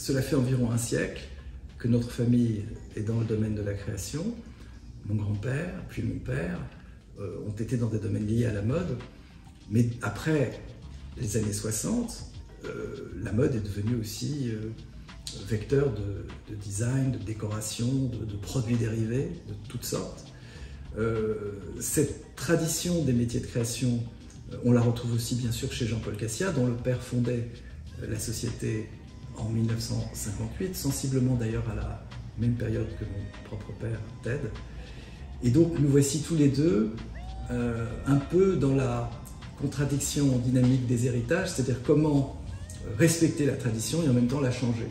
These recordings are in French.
cela fait environ un siècle que notre famille est dans le domaine de la création. Mon grand-père, puis mon père ont été dans des domaines liés à la mode. Mais après les années 60, la mode est devenue aussi vecteur de design, de décoration, de produits dérivés de toutes sortes. Cette tradition des métiers de création, on la retrouve aussi bien sûr chez Jean-Paul Cassia, dont le père fondait la société en 1958, sensiblement d'ailleurs à la même période que mon propre père, Ted. Et donc nous voici tous les deux un peu dans la contradiction dynamique des héritages, c'est-à-dire comment respecter la tradition et en même temps la changer.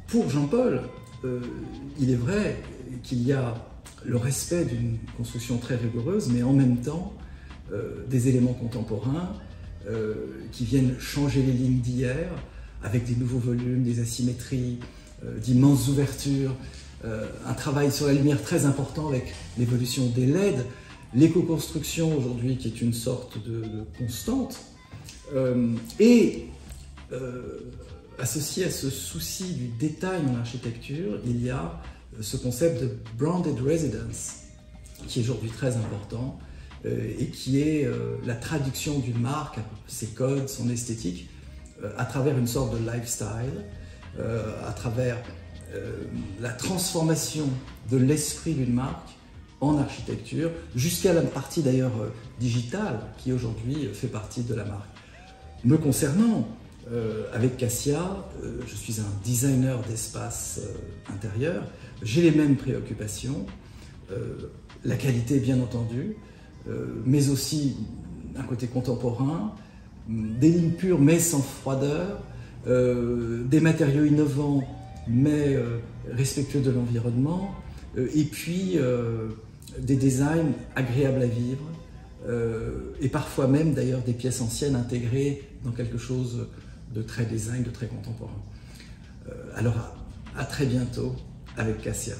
Pour Jean-Paul, il est vrai qu'il y a le respect d'une construction très rigoureuse, mais en même temps des éléments contemporains qui viennent changer les lignes d'hier, avec des nouveaux volumes, des asymétries, d'immenses ouvertures, un travail sur la lumière très important avec l'évolution des LED, l'éco-construction aujourd'hui qui est une sorte de constante, associé à ce souci du détail en architecture, il y a ce concept de branded residence qui est aujourd'hui très important et qui est la traduction d'une marque, ses codes, son esthétique, à travers une sorte de lifestyle, à travers la transformation de l'esprit d'une marque en architecture, jusqu'à la partie d'ailleurs digitale qui aujourd'hui fait partie de la marque. Me concernant, avec Cassia, je suis un designer d'espace intérieur, j'ai les mêmes préoccupations, la qualité bien entendu, mais aussi un côté contemporain, des lignes pures mais sans froideur, des matériaux innovants mais respectueux de l'environnement, et puis des designs agréables à vivre, et parfois même d'ailleurs des pièces anciennes intégrées dans quelque chose de très design, de très contemporain. Alors à très bientôt avec Cassia.